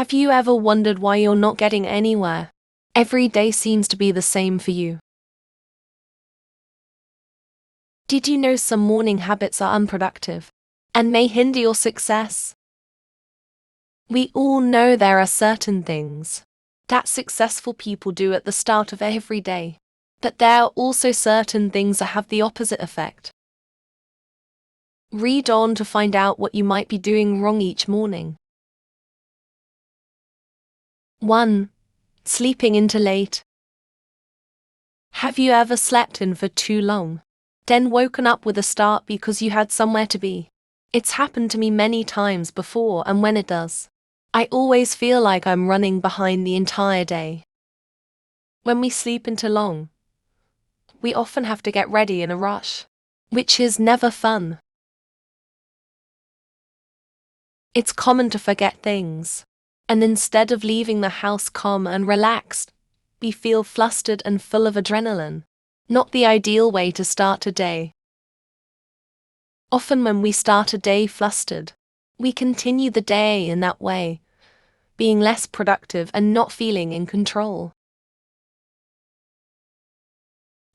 Have you ever wondered why you're not getting anywhere? Every day seems to be the same for you. Did you know some morning habits are unproductive and may hinder your success? We all know there are certain things that successful people do at the start of every day, but there are also certain things that have the opposite effect. Read on to find out what you might be doing wrong each morning. 1. Sleeping in too late. Have you ever slept in for too long, then woken up with a start because you had somewhere to be? It's happened to me many times before, and when it does, I always feel like I'm running behind the entire day. When we sleep in too long, we often have to get ready in a rush, which is never fun. It's common to forget things, and instead of leaving the house calm and relaxed, we feel flustered and full of adrenaline. Not the ideal way to start a day. Often when we start a day flustered, we continue the day in that way, being less productive and not feeling in control.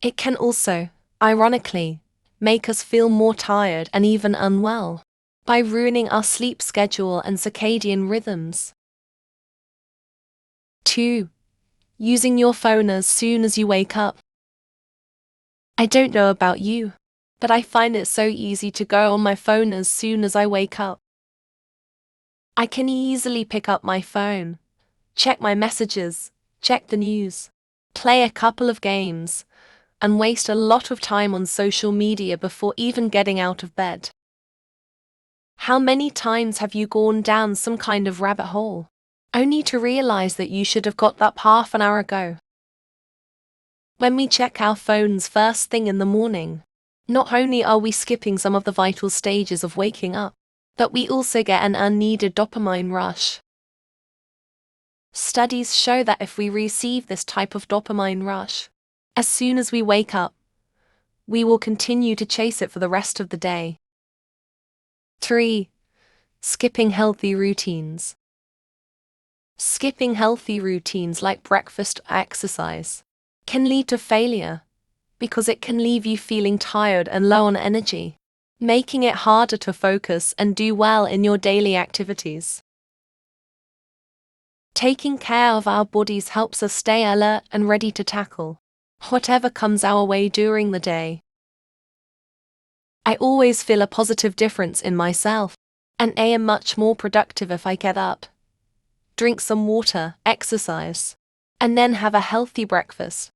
It can also, ironically, make us feel more tired and even unwell by ruining our sleep schedule and circadian rhythms. 2. Using your phone as soon as you wake up. I don't know about you, but I find it so easy to go on my phone as soon as I wake up. I can easily pick up my phone, check my messages, check the news, play a couple of games, and waste a lot of time on social media before even getting out of bed. How many times have you gone down some kind of rabbit hole, only to realize that you should have got up half an hour ago? When we check our phones first thing in the morning, not only are we skipping some of the vital stages of waking up, but we also get an unneeded dopamine rush. Studies show that if we receive this type of dopamine rush, as soon as we wake up, we will continue to chase it for the rest of the day. 3. Skipping healthy routines. Skipping healthy routines like breakfast or exercise can lead to failure because it can leave you feeling tired and low on energy, making it harder to focus and do well in your daily activities. Taking care of our bodies helps us stay alert and ready to tackle whatever comes our way during the day. I always feel a positive difference in myself, and I am much more productive if I get up, drink some water, exercise, and then have a healthy breakfast.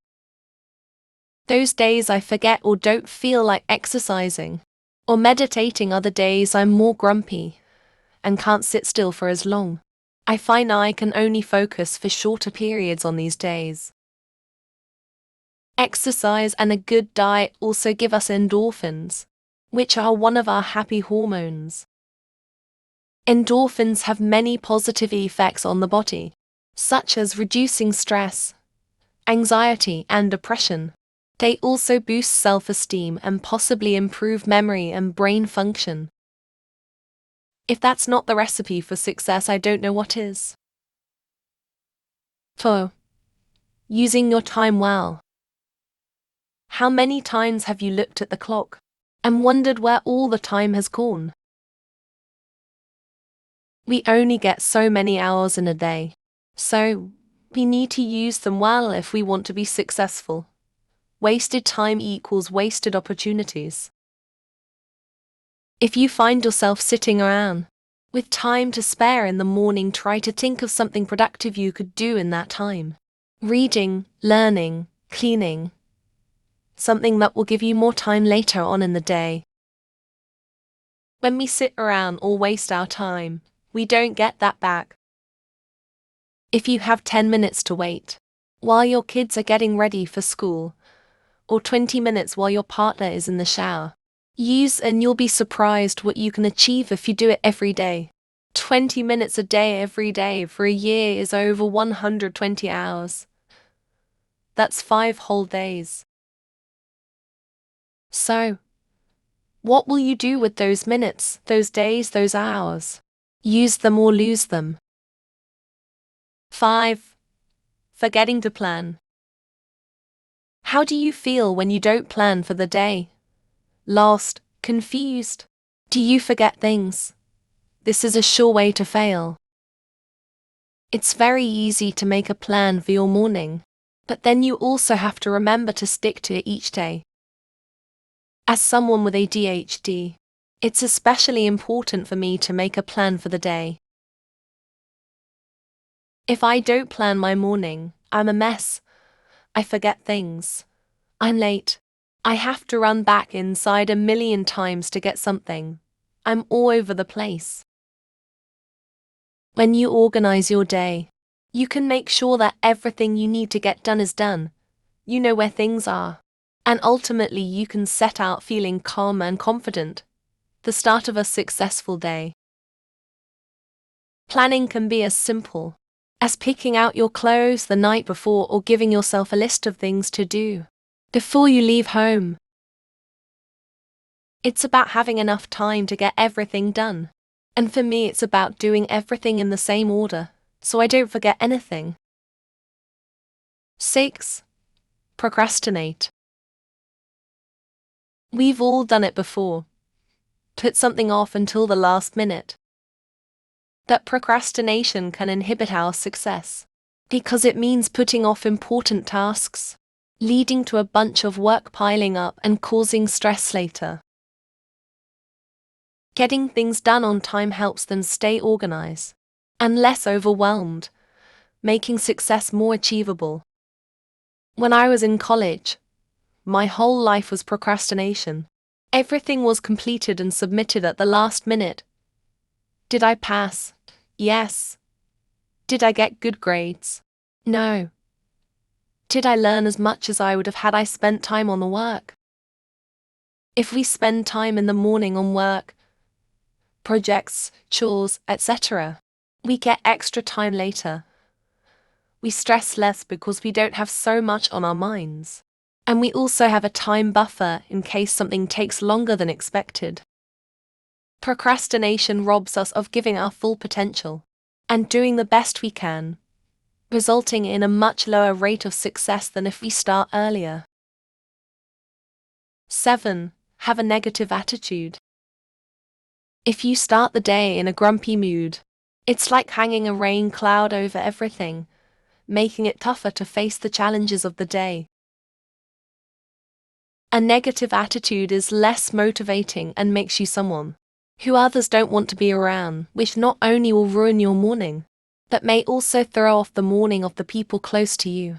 Those days I forget or don't feel like exercising or meditating are the days I'm more grumpy and can't sit still for as long. I find I can only focus for shorter periods on these days. Exercise and a good diet also give us endorphins, which are one of our happy hormones. Endorphins have many positive effects on the body, such as reducing stress, anxiety, and depression. They also boost self-esteem and possibly improve memory and brain function. If that's not the recipe for success, I don't know what is. 4. Using your time well. How many times have you looked at the clock and wondered where all the time has gone? We only get so many hours in a day, so we need to use them well if we want to be successful. Wasted time equals wasted opportunities. If you find yourself sitting around with time to spare in the morning, try to think of something productive you could do in that time. Reading, learning, cleaning. Something that will give you more time later on in the day. When we sit around or waste our time, we don't get that back. If you have 10 minutes to wait while your kids are getting ready for school, or 20 minutes while your partner is in the shower, use and you'll be surprised what you can achieve if you do it every day. 20 minutes a day every day for a year is over 120 hours. That's 5 whole days. So, what will you do with those minutes, those days, those hours? Use them or lose them. 5. Forgetting to plan. How do you feel when you don't plan for the day? Lost, confused? Do you forget things? This is a sure way to fail. It's very easy to make a plan for your morning, but then you also have to remember to stick to it each day. As someone with ADHD, it's especially important for me to make a plan for the day. If I don't plan my morning, I'm a mess. I forget things. I'm late. I have to run back inside a million times to get something. I'm all over the place. When you organize your day, you can make sure that everything you need to get done is done. You know where things are. And ultimately you can set out feeling calm and confident. The start of a successful day. Planning can be as simple as picking out your clothes the night before or giving yourself a list of things to do before you leave home. It's about having enough time to get everything done. And for me, it's about doing everything in the same order, so I don't forget anything. 6. Procrastinate. We've all done it before. Put something off until the last minute. That procrastination can inhibit our success, because it means putting off important tasks, leading to a bunch of work piling up and causing stress later. Getting things done on time helps them stay organized and less overwhelmed, making success more achievable. When I was in college, my whole life was procrastination. Everything was completed and submitted at the last minute. Did I pass? Yes. Did I get good grades? No. Did I learn as much as I would have had I spent time on the work? If we spend time in the morning on work, projects, chores, etc., we get extra time later. We stress less because we don't have so much on our minds. And we also have a time buffer in case something takes longer than expected. Procrastination robs us of giving our full potential and doing the best we can, resulting in a much lower rate of success than if we start earlier. 7. Have a negative attitude. If you start the day in a grumpy mood, it's like hanging a rain cloud over everything, making it tougher to face the challenges of the day. A negative attitude is less motivating and makes you someone who others don't want to be around, which not only will ruin your morning, but may also throw off the morning of the people close to you.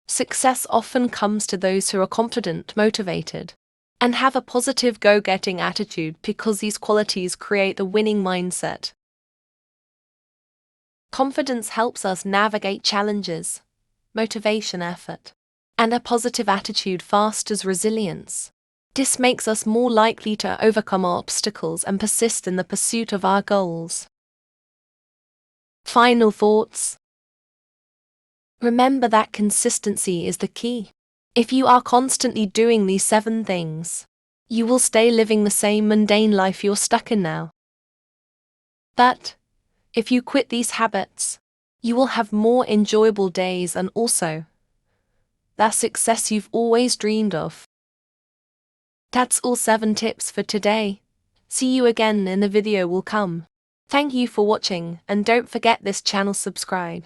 Success often comes to those who are confident, motivated, and have a positive go-getting attitude because these qualities create the winning mindset. Confidence helps us navigate challenges, motivation, effort, and a positive attitude fosters resilience. This makes us more likely to overcome our obstacles and persist in the pursuit of our goals. Final thoughts. Remember that consistency is the key. If you are constantly doing these 7 things, you will stay living the same mundane life you're stuck in now. But if you quit these habits, you will have more enjoyable days and also that success you've always dreamed of. That's all 7 tips for today. See you again in the video will come. Thank you for watching and don't forget this channel subscribe.